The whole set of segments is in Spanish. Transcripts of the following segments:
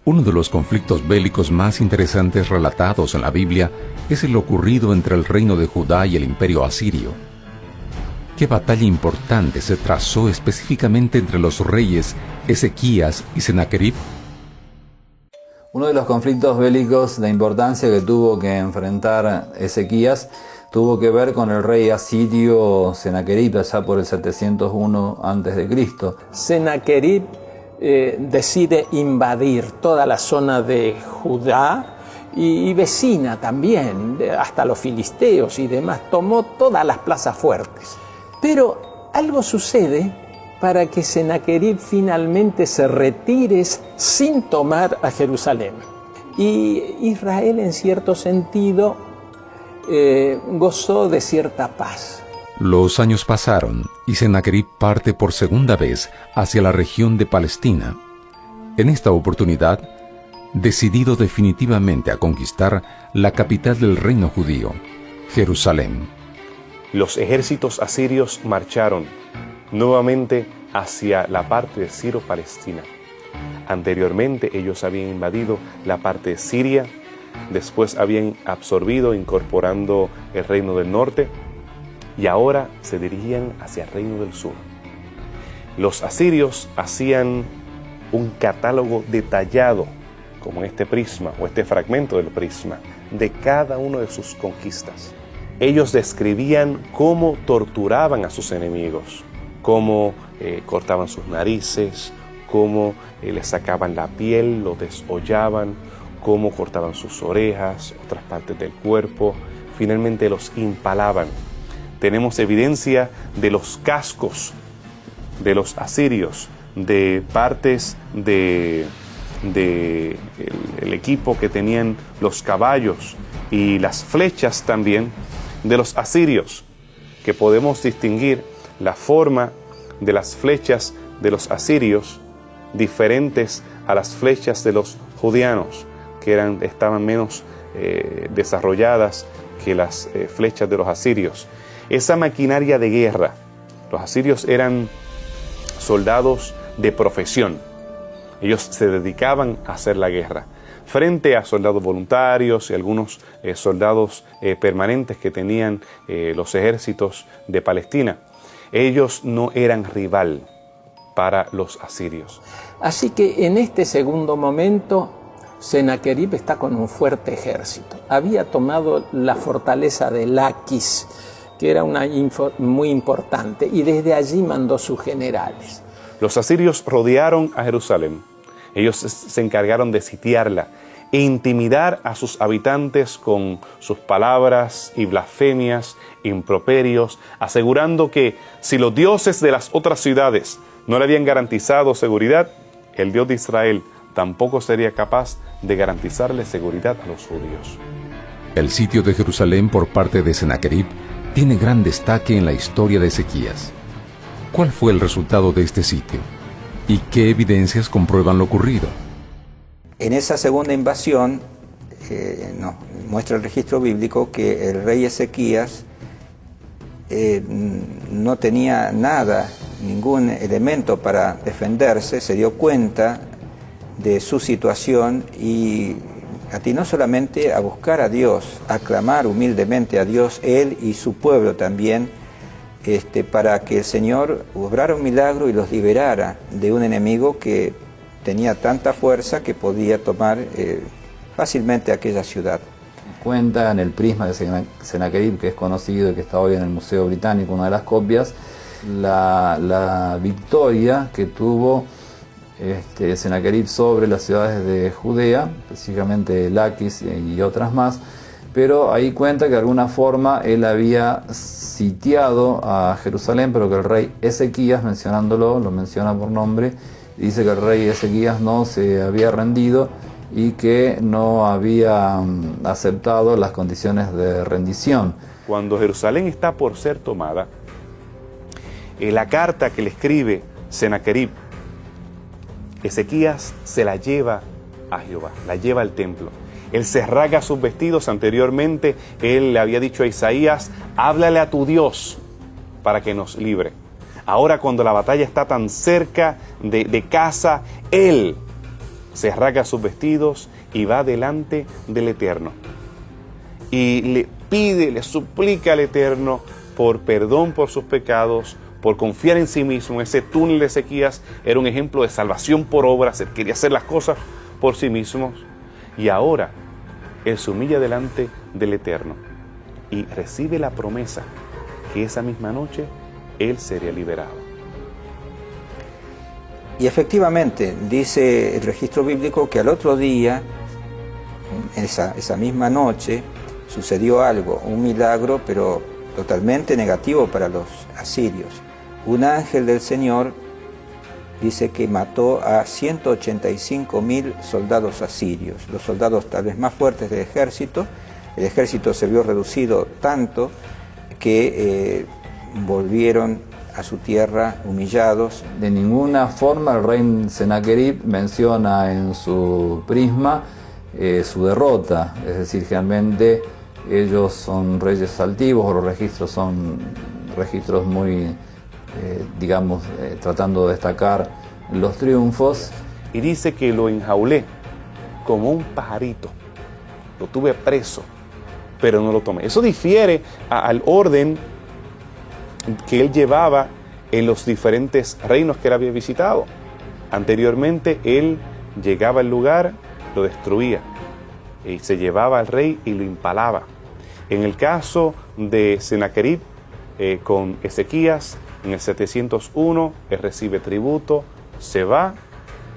Uno de los conflictos bélicos más interesantes relatados en la Biblia es el ocurrido entre el reino de Judá y el imperio asirio. ¿Qué batalla importante se trazó específicamente entre los reyes Ezequías y Sennacherib? Uno de los conflictos bélicos de importancia que tuvo que enfrentar Ezequías tuvo que ver con el rey asirio Sennacherib, allá por el 701 a.C. Sennacherib decide invadir toda la zona de Judá y vecina también, hasta los filisteos y demás. Tomó todas las plazas fuertes. Pero algo sucede para que Sennacherib finalmente se retire sin tomar a Jerusalén. Y Israel, en cierto sentido, gozó de cierta paz. Los años pasaron y Sennacherib parte por segunda vez hacia la región de Palestina. En esta oportunidad, decidido definitivamente a conquistar la capital del reino judío, Jerusalén. Los ejércitos asirios marcharon nuevamente hacia la parte de Ciro-Palestina. Anteriormente ellos habían invadido la parte de Siria, después habían absorbido, incorporando el reino del norte, y ahora se dirigían hacia el reino del sur. Los asirios hacían un catálogo detallado, como en este prisma o este fragmento del prisma, de cada una de sus conquistas. Ellos describían cómo torturaban a sus enemigos, cómo cortaban sus narices, cómo les sacaban la piel, los desollaban, cómo cortaban sus orejas, otras partes del cuerpo, finalmente los impalaban. Tenemos evidencia de los cascos de los asirios, de partes del equipo que tenían los caballos y las flechas también de los asirios, que podemos distinguir la forma de las flechas de los asirios diferentes a las flechas de los judianos, que estaban menos desarrolladas que las flechas de los asirios. Esa maquinaria de guerra, los asirios eran soldados de profesión. Ellos se dedicaban a hacer la guerra frente a soldados voluntarios y algunos soldados permanentes que tenían los ejércitos de Palestina. Ellos no eran rival para los asirios. Así que en este segundo momento, Sennacherib está con un fuerte ejército. Había tomado la fortaleza de Laquis, que era muy importante, y desde allí mandó sus generales. Los asirios rodearon a Jerusalén. Ellos se encargaron de sitiarla e intimidar a sus habitantes con sus palabras y blasfemias, improperios, asegurando que si los dioses de las otras ciudades no le habían garantizado seguridad, el Dios de Israel tampoco sería capaz de garantizarle seguridad a los judíos. El sitio de Jerusalén por parte de Sennacherib tiene gran destaque en la historia de Ezequías. ¿Cuál fue el resultado de este sitio? ¿Y qué evidencias comprueban lo ocurrido? En esa segunda invasión, muestra el registro bíblico que el rey Ezequías no tenía nada, ningún elemento para defenderse, se dio cuenta de su situación y atinó solamente a buscar a Dios, a clamar humildemente a Dios, él y su pueblo también, para que el Señor obrara un milagro y los liberara de un enemigo que tenía tanta fuerza que podía tomar fácilmente aquella ciudad. Cuenta en el prisma de Sennacherib, que es conocido y que está hoy en el Museo Británico, una de las copias, la victoria que tuvo Sennacherib sobre las ciudades de Judea, específicamente Laquis y otras más, pero ahí cuenta que de alguna forma él había sitiado a Jerusalén, pero que el rey Ezequías, mencionándolo, lo menciona por nombre, dice que el rey Ezequías no se había rendido y que no había aceptado las condiciones de rendición. Cuando Jerusalén está por ser tomada, la carta que le escribe Sennacherib, Ezequías se la lleva a Jehová, la lleva al templo. Él se rasga sus vestidos. Anteriormente él le había dicho a Isaías: háblale a tu Dios para que nos libre. Ahora, cuando la batalla está tan cerca de casa, él se rasga sus vestidos y va delante del Eterno. Y le pide, le suplica al Eterno por perdón por sus pecados, por confiar en sí mismo. Ese túnel de Ezequías era un ejemplo de salvación por obras. Él quería hacer las cosas por sí mismo. Y ahora él se humilla delante del Eterno y recibe la promesa que esa misma noche él sería liberado. Y efectivamente, dice el registro bíblico que al otro día, esa misma noche, sucedió algo, un milagro, pero totalmente negativo para los asirios. Un ángel del Señor dice que mató a 185.000 soldados asirios, los soldados tal vez más fuertes del ejército. El ejército se vio reducido tanto que volvieron a su tierra humillados. De ninguna forma el rey Senaquerib menciona en su prisma su derrota, es decir, generalmente ellos son reyes altivos, o los registros son registros muy, tratando de destacar los triunfos. Y dice que lo enjaulé como un pajarito, lo tuve preso, pero no lo tomé. Eso difiere al orden que él llevaba en los diferentes reinos que él había visitado. Anteriormente él llegaba al lugar, lo destruía, y se llevaba al rey y lo impalaba. En el caso de Senaquerib con Ezequías, en el 701, él recibe tributo, se va.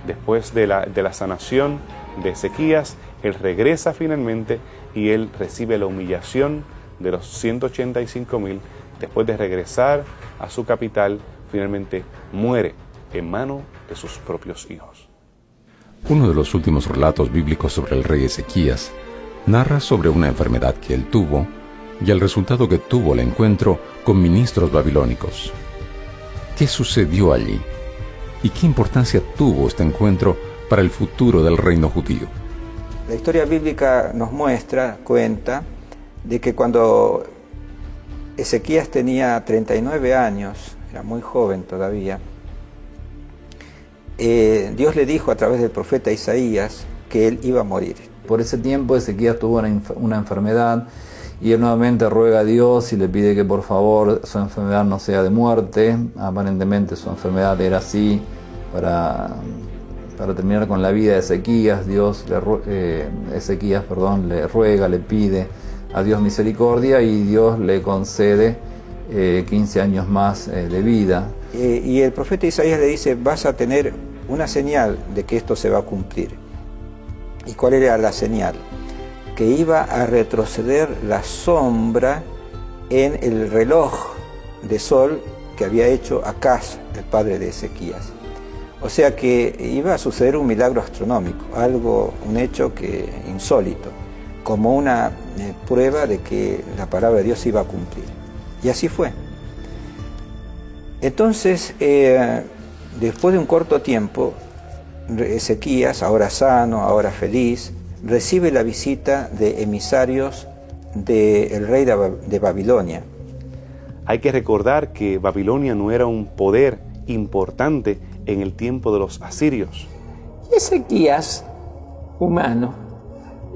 Después de la sanación de Ezequías, él regresa finalmente y él recibe la humillación de los 185.000. Después de regresar a su capital, finalmente muere en manos de sus propios hijos. Uno de los últimos relatos bíblicos sobre el rey Ezequías narra sobre una enfermedad que él tuvo y el resultado que tuvo el encuentro con ministros babilónicos. ¿Qué sucedió allí? ¿Y qué importancia tuvo este encuentro para el futuro del reino judío? La historia bíblica nos cuenta de que cuando Ezequías tenía 39 años, era muy joven todavía, Dios le dijo a través del profeta Isaías que él iba a morir. Por ese tiempo Ezequías tuvo una enfermedad y él nuevamente ruega a Dios y le pide que por favor su enfermedad no sea de muerte. Aparentemente su enfermedad era así para terminar con la vida de Ezequías. Ezequías le ruega, le pide a Dios misericordia y Dios le concede 15 años más de vida. Y el profeta Isaías le dice: vas a tener una señal de que esto se va a cumplir. ¿Y cuál era la señal? Que iba a retroceder la sombra en el reloj de sol que había hecho Acaz, el padre de Ezequías. O sea que iba a suceder un milagro astronómico, un hecho insólito, como una prueba de que la palabra de Dios se iba a cumplir. Y así fue. Entonces, después de un corto tiempo, Ezequías, ahora sano, ahora feliz, recibe la visita de emisarios del rey de Babilonia. Hay que recordar que Babilonia no era un poder importante en el tiempo de los asirios. Ezequías, humano,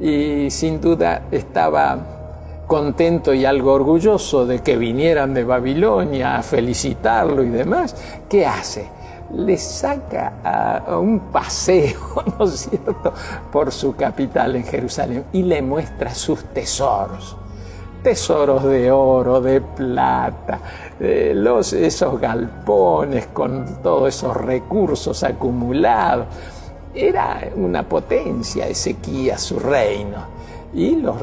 y sin duda estaba contento y algo orgulloso de que vinieran de Babilonia a felicitarlo y demás. ¿Qué hace? Le saca a un paseo, ¿no es cierto?, por su capital en Jerusalén y le muestra sus tesoros. Tesoros de oro, de plata, esos galpones con todos esos recursos acumulados. Era una potencia Ezequías, su reino. Y los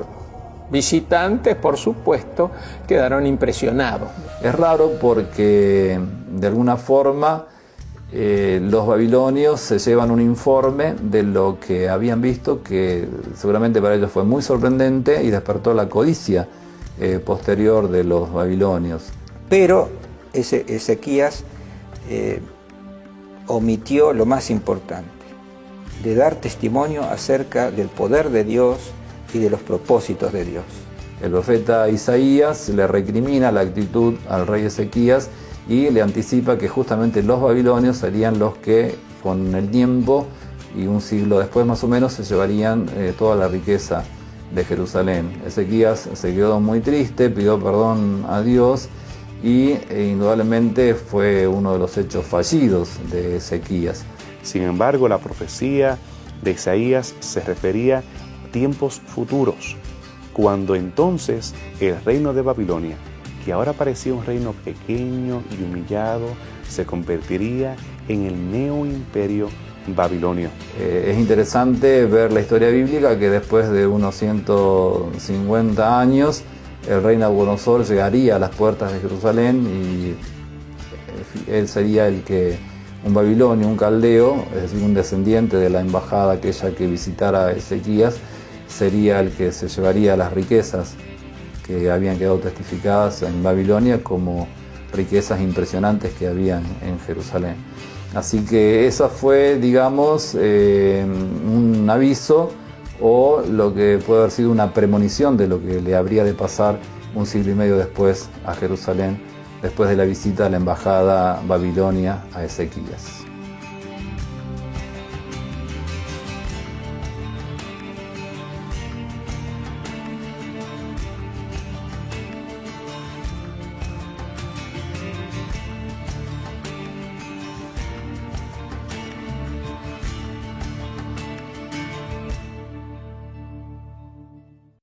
visitantes, por supuesto, quedaron impresionados. Es raro porque, de alguna forma, los babilonios se llevan un informe de lo que habían visto, que seguramente para ellos fue muy sorprendente y despertó la codicia posterior de los babilonios. Pero Ezequías omitió lo más importante, de dar testimonio acerca del poder de Dios y de los propósitos de Dios. El profeta Isaías le recrimina la actitud al rey Ezequías y le anticipa que justamente los babilonios serían los que con el tiempo y un siglo después más o menos se llevarían toda la riqueza de Jerusalén. Ezequías se quedó muy triste, pidió perdón a Dios y indudablemente fue uno de los hechos fallidos de Ezequías. Sin embargo, la profecía de Isaías se refería a tiempos futuros, cuando entonces el reino de Babilonia, que ahora parecía un reino pequeño y humillado, se convertiría en el neoimperio babilonio. Es interesante ver la historia bíblica que después de unos 150 años el rey Nabucodonosor llegaría a las puertas de Jerusalén y él sería un babilonio, un caldeo, es decir, un descendiente de la embajada aquella que visitara a Ezequías, sería el que se llevaría las riquezas que habían quedado testificadas en Babilonia como riquezas impresionantes que habían en Jerusalén. Así que esa fue, digamos, un aviso o lo que puede haber sido una premonición de lo que le habría de pasar un siglo y medio después a Jerusalén, después de la visita a la embajada babilonia a Ezequías.